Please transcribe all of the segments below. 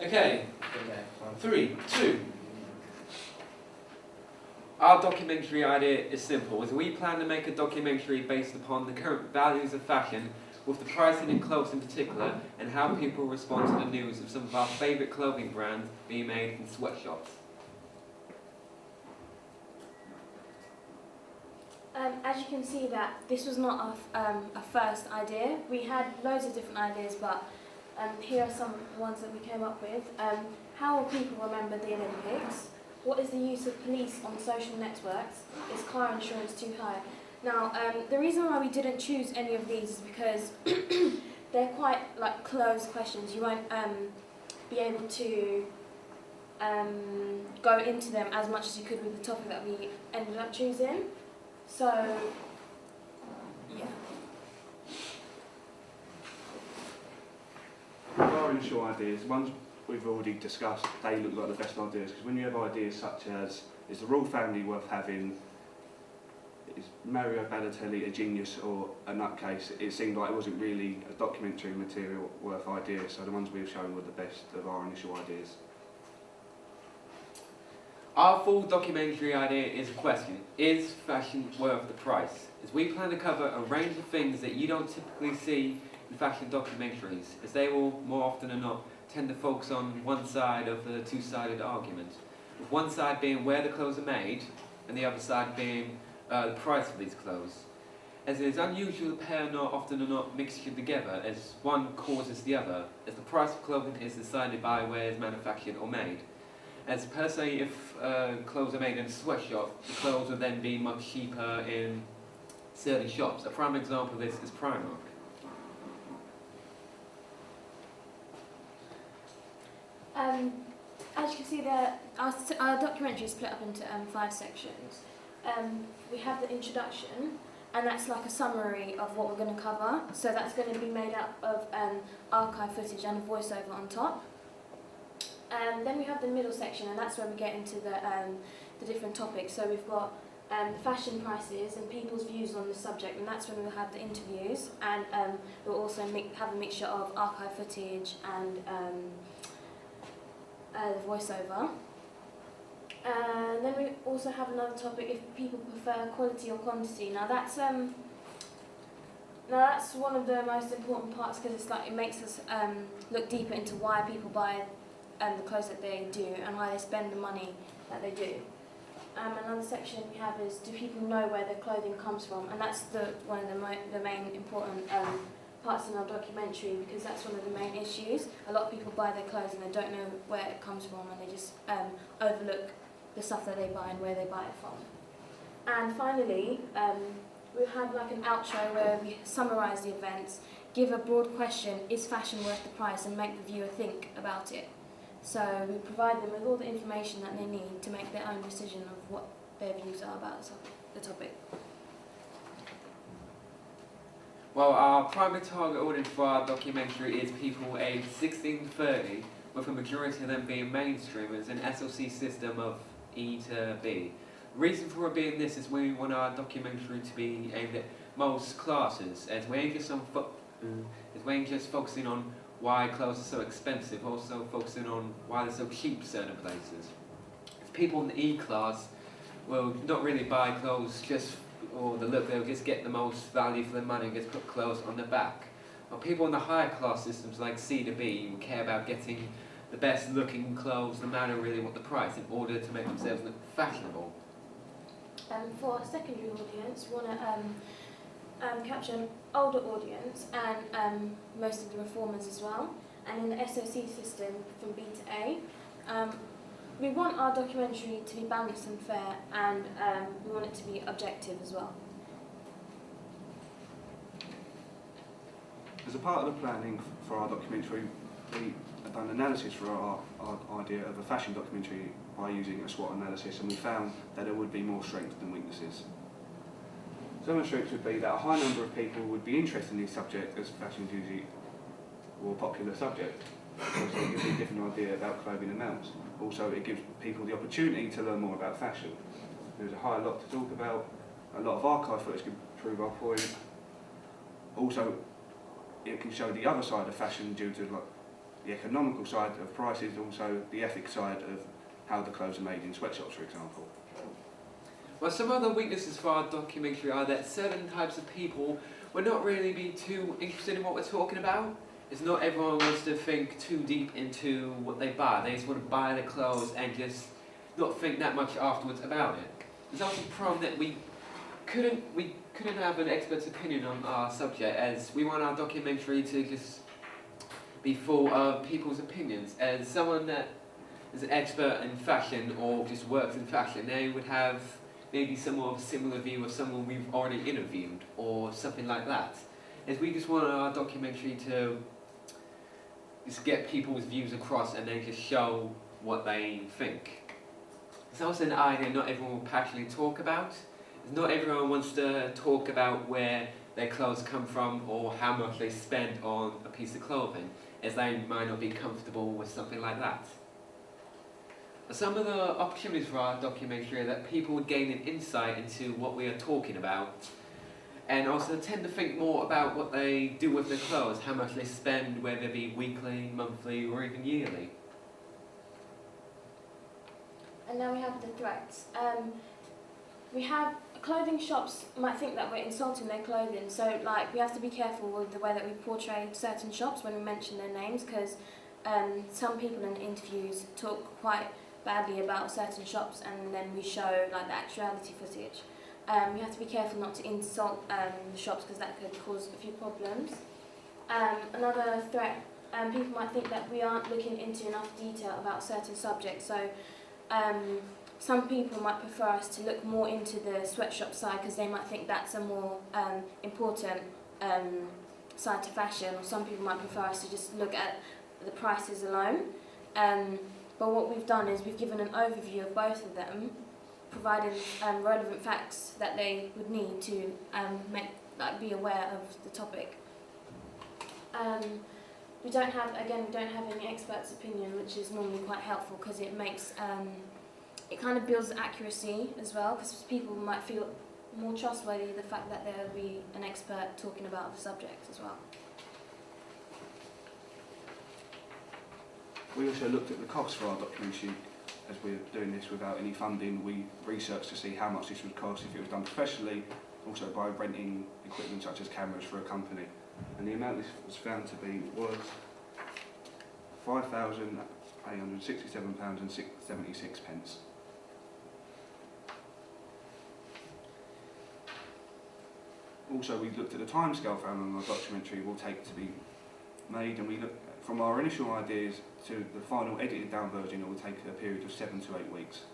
Okay, 3, 2. Our documentary idea is simple, as we plan to make a documentary based upon the current values of fashion, with the pricing in clothes in particular, and how people respond to the news of some of our favourite clothing brands being made in sweatshops. As you can see, that this was not a first idea. We had loads of different ideas, but here are some ones that we came up with. How will people remember the Olympics? What is the use of police on social networks? Is car insurance too high? Now, the reason why we didn't choose any of these is because they're quite like closed questions. You won't be able to go into them as much as you could with the topic that we ended up choosing. So, yeah. Our initial ideas, ones we've already discussed, they look like the best ideas, because when you have ideas such as, is the royal family worth having, is Mario Balotelli a genius or a nutcase, it seemed like it wasn't really a documentary material worth ideas, so the ones we've shown were the best of our initial ideas. Our full documentary idea is a question: is fashion worth the price? As we plan to cover a range of things that you don't typically see in fashion documentaries, as they will, more often than not, tend to focus on one side of the two-sided argument, with one side being where the clothes are made, and the other side being the price of these clothes. As it is unusual to pair not often or not mixture together, as one causes the other, as the price of clothing is decided by where it's manufactured or made. As per se, if clothes are made in a sweatshop, the clothes will then be much cheaper in certain shops. A prime example of this is Primark. As you can see there, our documentary is split up into 5 sections. We have the introduction, and that's like a summary of what we're going to cover. So that's going to be made up of archive footage and a voiceover on top. Then we have the middle section, and that's where we get into the different topics. So we've got fashion prices and people's views on the subject, and that's when we'll have the interviews, and we'll also have a mixture of archive footage and the voiceover. And then we also have another topic: if people prefer quality or quantity. Now that's one of the most important parts, because it's like it makes us look deeper into why people buy the clothes that they do and why they spend the money that they do. Another section we have is, do people know where their clothing comes from? And that's one of the main important parts in our documentary, because that's one of the main issues. A lot of people buy their clothes and they don't know where it comes from, and they just overlook the stuff that they buy and where they buy it from. And finally, we'll have like an outro where we summarise the events, give a broad question: is fashion worth the price, and make the viewer think about it. So we provide them with all the information that they need to make their own decision of what their views are about the topic. Well, our primary target audience for our documentary is people aged 16 to 30, with a majority of them being mainstreamers, an SLC system of E to B. The reason for it being this is we want our documentary to be aimed at most classes, as we ain't just focusing on why clothes are so expensive, also focusing on why they're so cheap certain places. If people in the E class will not really buy clothes just for the look, they'll just get the most value for their money and just put clothes on their back. While people in the higher class systems like C to B will care about getting the best looking clothes no matter really what the price, in order to make themselves look fashionable. For our secondary audience, we want to capture an older audience, and most of the reformers as well, and in the SOC system from B to A. We want our documentary to be balanced and fair, and we want it to be objective as well. As a part of the planning for our documentary, we have done analysis for our idea of a fashion documentary by using a SWOT analysis, and we found that there would be more strengths than weaknesses. Some of the strengths would be that a high number of people would be interested in this subject, as fashion is usually a more popular subject. Also, it gives you a different idea about clothing amounts. Also, it gives people the opportunity to learn more about fashion. There's a high lot to talk about. A lot of archive footage can prove our point. Also, it can show the other side of fashion due to the economical side of prices, also the ethics side of how the clothes are made in sweatshops, for example. Well, some other weaknesses for our documentary are that certain types of people will not really be too interested in what we're talking about. It's not everyone wants to think too deep into what they buy. They just want to buy the clothes and just not think that much afterwards about it. There's also a problem that we couldn't have an expert's opinion on our subject, as we want our documentary to just be full of people's opinions. As someone that is an expert in fashion or just works in fashion, they would have maybe somewhat of a similar view of someone we've already interviewed or something like that. As we just want our documentary to just get people's views across and then just show what they think. It's also an idea not everyone will passionately talk about. Not everyone wants to talk about where their clothes come from or how much they spend on a piece of clothing, as they might not be comfortable with something like that. Some of the opportunities for our documentary are that people would gain an insight into what we are talking about, and also tend to think more about what they do with their clothes, how much they spend, whether it be weekly, monthly, or even yearly. And now we have the threats. We have clothing shops might think that we're insulting their clothing, so like we have to be careful with the way that we portray certain shops when we mention their names, because some people in interviews talk quite badly about certain shops, and then we show like the actuality footage. We have to be careful not to insult the shops, because that could cause a few problems. Another threat, people might think that we aren't looking into enough detail about certain subjects, so some people might prefer us to look more into the sweatshop side, because they might think that's a more important side to fashion, or some people might prefer us to just look at the prices alone. But what we've done is we've given an overview of both of them, providing relevant facts that they would need to be aware of the topic. We don't have any expert's opinion, which is normally quite helpful, because it makes it kind of builds accuracy as well, because people might feel more trustworthy the fact that there will be an expert talking about the subject as well. We also looked at the costs for our documentary. As we're doing this without any funding, we researched to see how much this would cost if it was done professionally, also by renting equipment such as cameras for a company. And the amount this was found to be was £5,867.76. Also, we looked at the timescale found on our documentary will take to be made, and we looked from our initial ideas to the final edited down version. It will take a period of 7 to 8 weeks.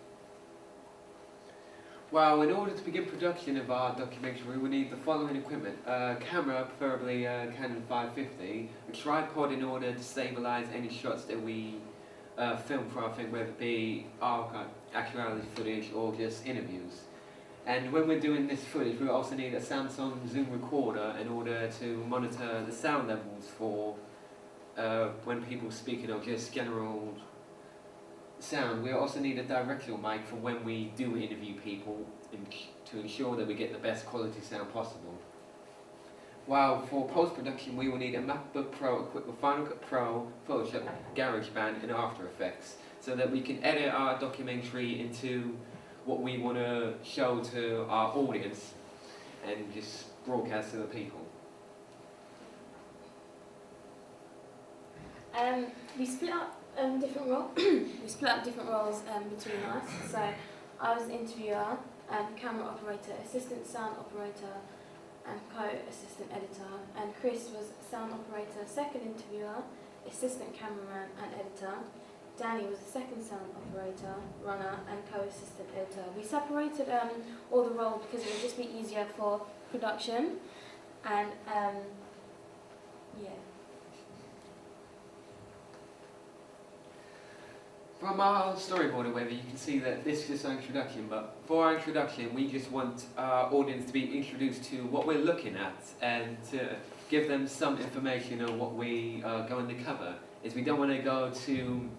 Well, in order to begin production of our documentary, we will need the following equipment: a camera, preferably a Canon 550, a tripod in order to stabilise any shots that we film for our film, whether it be our actuality footage or just interviews. And when we're doing this footage, we also need a Samsung Zoom recorder in order to monitor the sound levels for when people are speaking, or just general sound. We also need a directional mic for when we do interview people to ensure that we get the best quality sound possible. While for post-production, we will need a MacBook Pro equipped with Final Cut Pro, Photoshop, GarageBand and After Effects, so that we can edit our documentary into what we want to show to our audience and just broadcast to the people. We split up different roles. We split up different roles between us. So I was interviewer, camera operator, assistant sound operator, and co-assistant editor. And Chris was sound operator, second interviewer, assistant cameraman, and editor. Danny was the second sound operator, runner, and co-assistant editor. We separated all the roles because it would just be easier for production. And yeah. From our storyboard or whether you can see that this is just our introduction, but for our introduction we just want our audience to be introduced to what we're looking at and to give them some information on what we are going to cover. Is we don't want to go too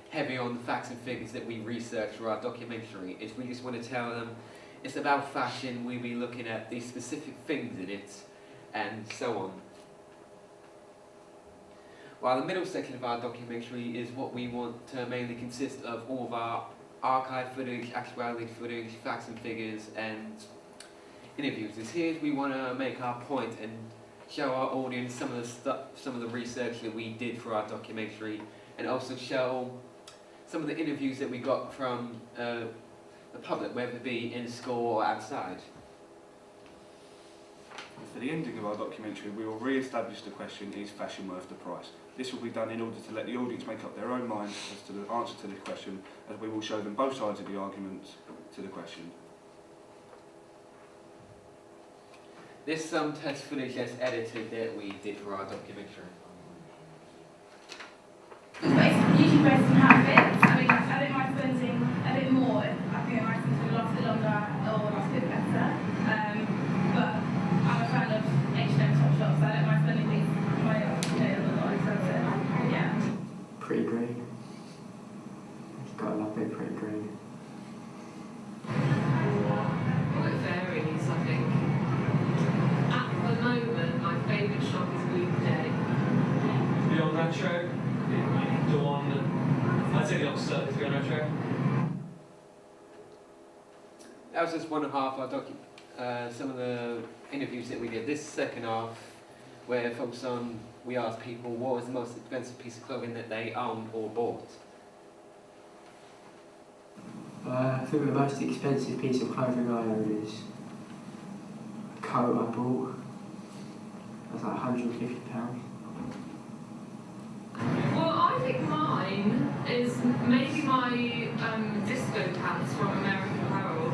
heavy on the facts and figures that we research for our documentary. Is we just want to tell them it's about fashion, we'll be looking at these specific things in it and so on. while the middle section of our documentary is what we want to mainly consist of all of our archive footage, actuality footage, facts and figures, and interviews. Is here we want to make our point and show our audience some of the research that we did for our documentary, and also show some of the interviews that we got from the public, whether it be in school or outside. For the ending of our documentary, we will re-establish the question, is fashion worth the price? This will be done in order to let the audience make up their own minds as to the answer to this question, as we will show them both sides of the argument to the question. This some test footage that's edited that we did for our documentary. It's usually based on how it fits. I don't mind spending a bit more. I think it might last a bit longer or last a bit better. But I'm a fan of H&M Top Shop, so I don't mind spending these money on, a lot of expensive. Yeah. Pretty green. You've got to love it, pretty green. Well, it varies, I think. At the moment, my favourite shop is Weekday. Beyond Retro, the one that I'd say the opposite is Beyond Retro. That was just one half of our some of the interviews that we did. This second half, where it focused on, we asked people what was the most expensive piece of clothing that they owned or bought. I think the most expensive piece of clothing I own is a coat I bought. That's like £150. Well, I think mine is maybe my disco pants from American Apparel.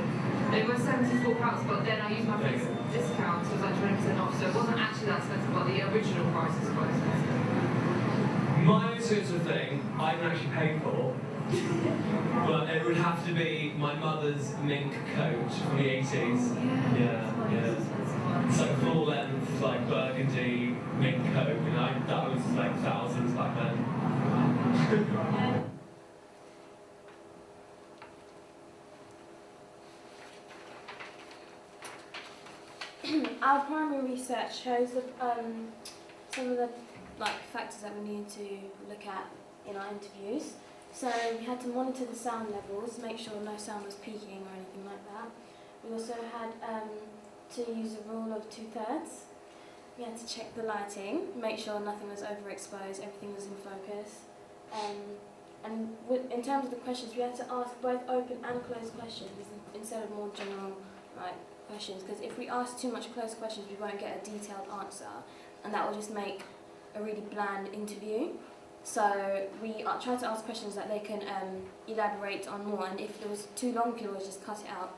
They were £74, but then I used my friend's discount, so it was like 20% off, so it wasn't actually that expensive, but the original price is quite expensive. My expensive thing I haven't actually paid for, but it would have to be my mother's mink coat from the 80s. Yeah. It's like full length, like burgundy mink coat, and that was like thousands back then. Our primary research shows that, some of the factors that we need to look at in our interviews. So we had to monitor the sound levels, make sure no sound was peaking or anything like that. We also had to use a rule of 2/3. We had to check the lighting, make sure nothing was overexposed, everything was in focus. In terms of the questions, we had to ask both open and closed questions instead of more general questions, because if we ask too much closed questions, we won't get a detailed answer, and that will just make a really bland interview. So we try to ask questions that they can elaborate on more, and if it was too long, we could always just cut it out.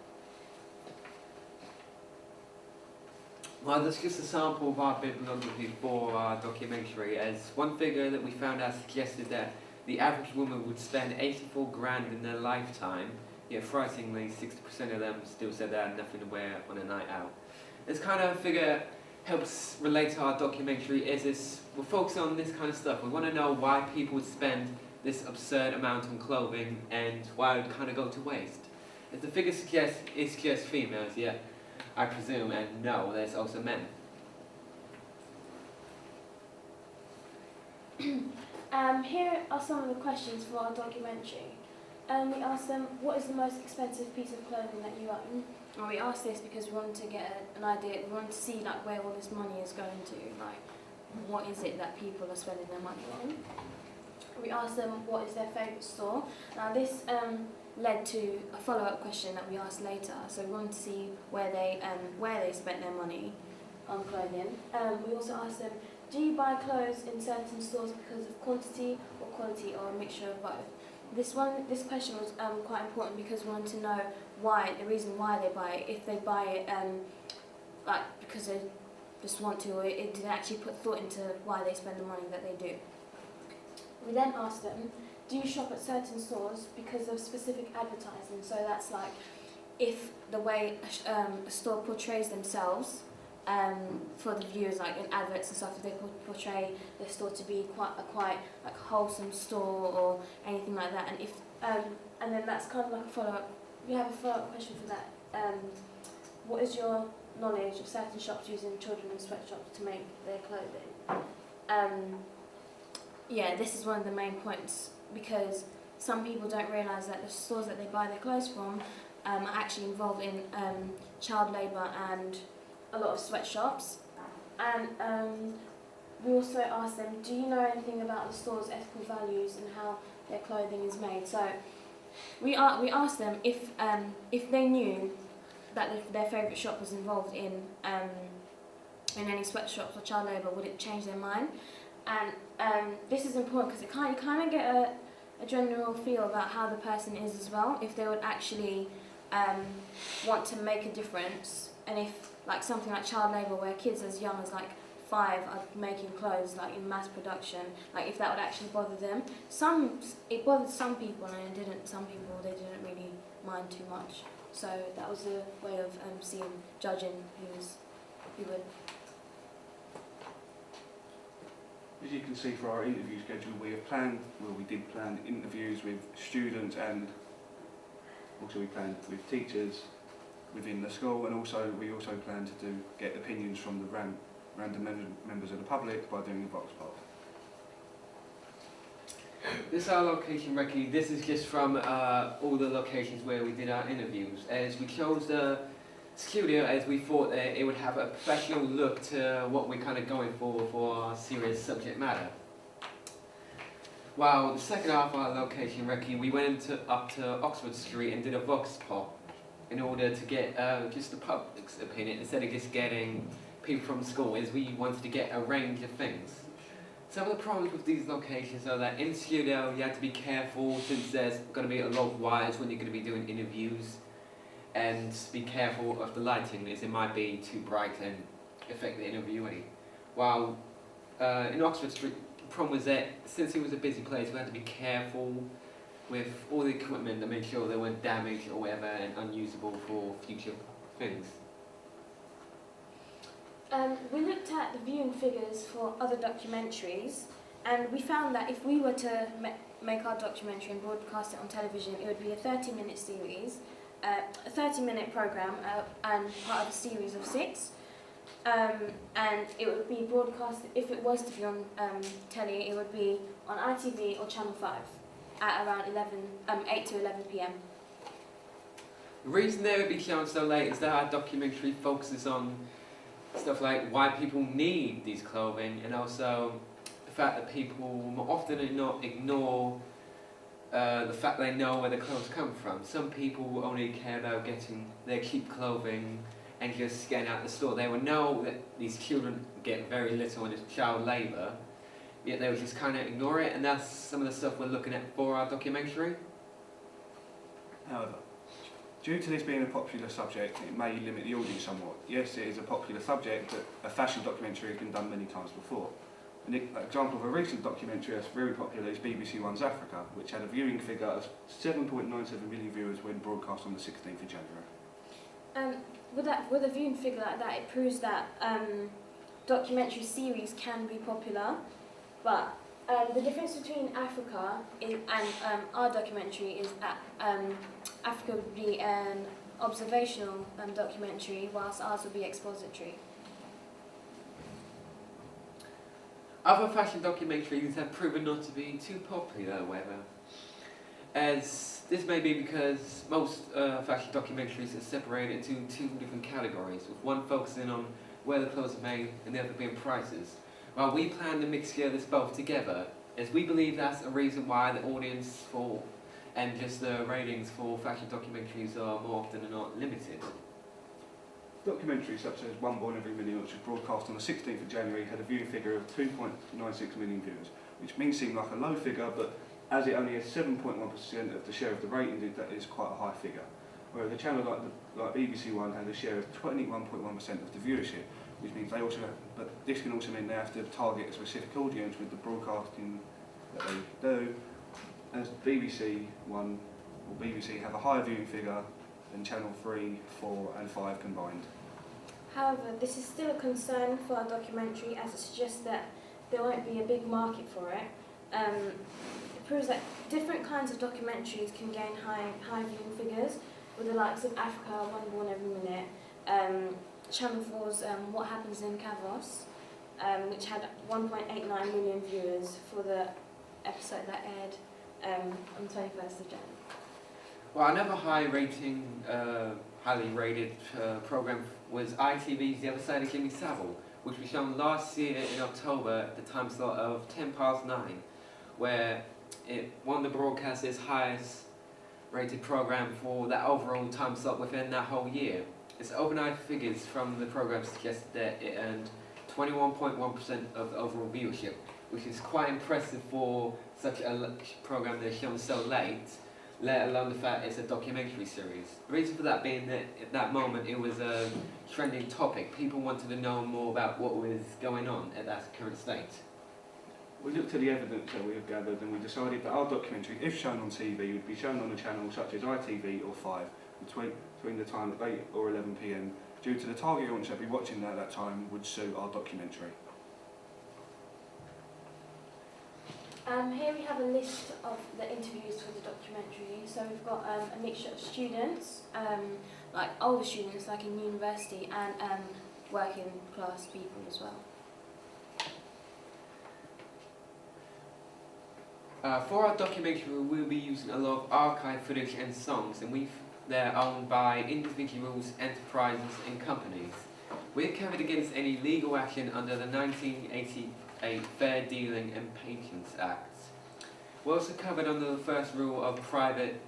Well, that's just a sample of our bibliography for our documentary, as one figure that we found out suggested that the average woman would spend 84 grand in their lifetime, yet frighteningly 60% of them still said they had nothing to wear on a night out. This kind of figure helps relate to our documentary, is we're focusing on this kind of stuff. We want to know why people would spend this absurd amount on clothing and why it would kind of go to waste. If the figure suggests it's just females, yeah, I presume, and no, there's also men. Here are some of the questions for our documentary. We asked them, what is the most expensive piece of clothing that you own? And we asked this because we wanted to get an idea, we wanted to see where all this money is going to, what is it that people are spending their money on. We asked them what is their favourite store. Now this led to a follow-up question that we asked later, so we wanted to see where they spent their money on clothing. We also asked them, do you buy clothes in certain stores because of quantity or quality, or a mixture of both? This question was quite important because we wanted to know the reason why they buy it. If they buy it because they just want to, or it didn't actually put thought into why they spend the money that they do. We then asked them, do you shop at certain stores because of specific advertising? So that's if the way a store portrays themselves for the viewers, in adverts and stuff, if they portray their store to be quite wholesome store or anything like that, and then that's kind of like a follow-up. We have a follow-up question for that. What is your knowledge of certain shops using children's sweatshops to make their clothing? yeah, this is one of the main points, because some people don't realise that the stores that they buy their clothes from are actually involved in child labour and a lot of sweatshops. And we also asked them, do you know anything about the store's ethical values and how their clothing is made? So we asked them if they knew that their favourite shop was involved in any sweatshops or child labour, would it change their mind? And this is important because you kind of get a general feel about how the person is as well, if they would actually want to make a difference, and if like something like child labour where kids as young as like 5 are making clothes like in mass production, like if that would actually bother them. It bothered some people, and it didn't. Some people, they didn't really mind too much. So that was a way of judging who would. As you can see for our interview schedule, we did plan interviews with students, and also we planned with teachers within the school, and we also plan to get opinions from the random members of the public by doing a vox poll. This is our location recce. This is just from all the locations where we did our interviews. As we chose the studio as we thought that it would have a professional look to what we're kind of going for our serious subject matter. While the second half of our location recce, we went up to Oxford Street and did a vox pop in order to get just the public's opinion instead of just getting people from school, as we wanted to get a range of things. Some of the problems with these locations are that in studio you have to be careful, since there's going to be a lot of wires when you're going to be doing interviews, and be careful of the lighting, as it might be too bright and affect the interviewee. While in Oxford Street, the problem was that since it was a busy place, we had to be careful with all the equipment to make sure they weren't damaged or whatever and unusable for future things. We looked at the viewing figures for other documentaries, and we found that if we were to make our documentary and broadcast it on television, it would be a 30-minute series, a 30-minute programme, and part of a series of 6. And it would be broadcast, if it was to be on telly, it would be on ITV or Channel 5 at around 8 to 11 p.m. The reason they would be shown so late is that our documentary focuses on stuff like why people need these clothing, and also the fact that people more often than not ignore the fact they know where the clothes come from. Some people only care about getting their cheap clothing and just getting out the store. They would know that these children get very little and it's child labour, yet they would just kind of ignore it, and that's some of the stuff we're looking at for our documentary. However, due to this being a popular subject, it may limit the audience somewhat. Yes, it is a popular subject, but a fashion documentary has been done many times before. An example of a recent documentary that's very popular is BBC One's Africa, which had a viewing figure of 7.97 million viewers when broadcast on the 16th of January. With a viewing figure like that, it proves that documentary series can be popular, but the difference between Africa and our documentary is that Africa would be an observational documentary, whilst ours would be expository. Other fashion documentaries have proven not to be too popular, however, as this may be because most fashion documentaries are separated into 2 different categories, with one focusing on where the clothes are made and the other being prices. While we plan to mix this both together, as we believe that's a reason why the audience for and just the ratings for fashion documentaries are more often than not limited. Documentaries such as One Born Every Million, which was broadcast on the 16th of January, had a viewing figure of 2.96 million viewers, which may seem like a low figure, but as it only has 7.1% of the share of the rating, that is quite a high figure. Whereas a channel like BBC One had a share of 21.1% of the viewership, which means they also have, but this can also mean they have to target a specific audience with the broadcasting that they do, as BBC One or BBC have a higher viewing figure than Channel 3, 4 and 5 combined. However, this is still a concern for our documentary, as it suggests that there won't be a big market for it. It proves that different kinds of documentaries can gain high viewing figures, with the likes of Africa, One Born Every Minute, Channel 4's What Happens in Kavos, which had 1.89 million viewers for the episode that aired on the 21st of January. Well, another highly rated program was ITV's The Other Side of Jimmy Savile, which was shown last year in October at the time slot of 9:10, where it won the broadcaster's highest rated program for that overall time slot within that whole year. Its overnight figures from the program suggest that it earned 21.1% of the overall viewership, which is quite impressive for such a program that is shown so late, let alone the fact it's a documentary series. The reason for that being that at that moment it was a trending topic. People wanted to know more about what was going on at that current state. We looked at the evidence that we have gathered and we decided that our documentary, if shown on TV, would be shown on a channel such as ITV or 5 between the time of 8 or 11 p.m, due to the target audience that would be watching at that time would suit our documentary. Here we have a list of the interviews for the documentary. So we've got a mixture of students, like older students, like in university, and working class people as well. For our documentary, we'll be using a lot of archive footage and songs, and they're owned by individuals, enterprises, and companies. We're covered against any legal action under the 1988 Fair Dealing and Patents Act. We're also covered under the first rule of private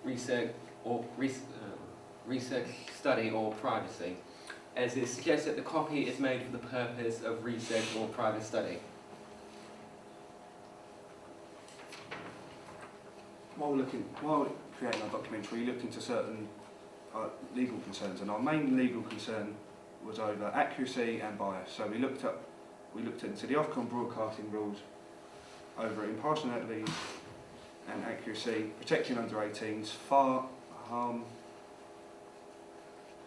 research or research study or privacy, as it suggests that the copy is made for the purpose of research or private study. While creating our documentary, we looked into certain legal concerns, and our main legal concern was over accuracy and bias. So we looked into the Ofcom broadcasting rules over impartiality and accuracy, protecting under 18s, harm,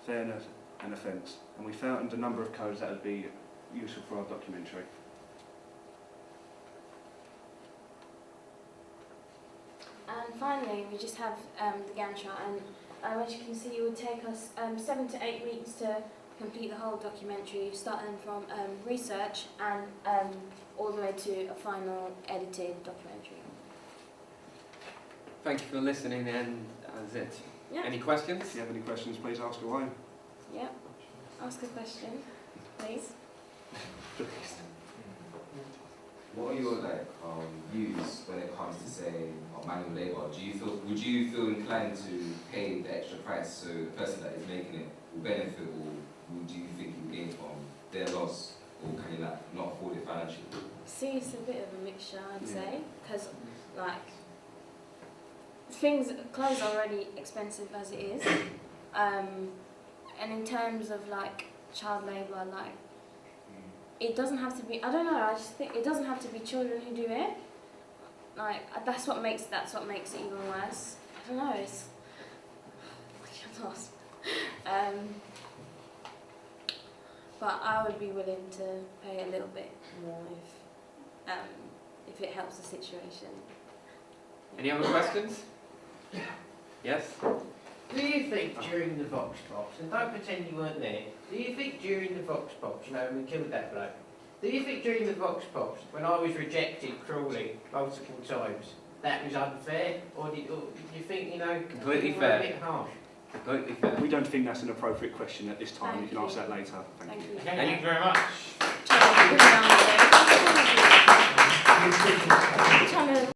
fairness and offence. And we found a number of codes that would be useful for our documentary. And finally, we just have the Gantt chart, and as you can see, it would take us 7 to 8 weeks to complete the whole documentary, starting from research and all the way to a final edited documentary. Thank you for listening, and that's it. Yeah. Any questions? If you have any questions, please ask away. Yeah. Ask a question, please. What are your views when it comes to saying manual labour? Would you feel inclined to pay the extra price so the person that is making it will benefit, or do you think you gain from their loss, or can you not afford it financially? See, it's a bit of a mixture, I'd Yeah. say, because clothes are already expensive as it is, and in terms of child labour, it doesn't have to be. I don't know. I just think it doesn't have to be children who do it. That's what makes it even worse. I don't know. It's I can't ask. But I would be willing to pay a little bit more if it helps the situation. Any other questions? Yes? Do you think during the Vox Pops, and don't pretend you weren't there, do you think during the Vox Pops, when we killed that bloke, do you think during the Vox Pops, when I was rejected cruelly multiple times, that was unfair? Or do you think, Completely you were fair. a bit harsh? Completely fair. We don't think that's an appropriate question at this time. You can ask that later. Thank you. Thank you very much. Trying to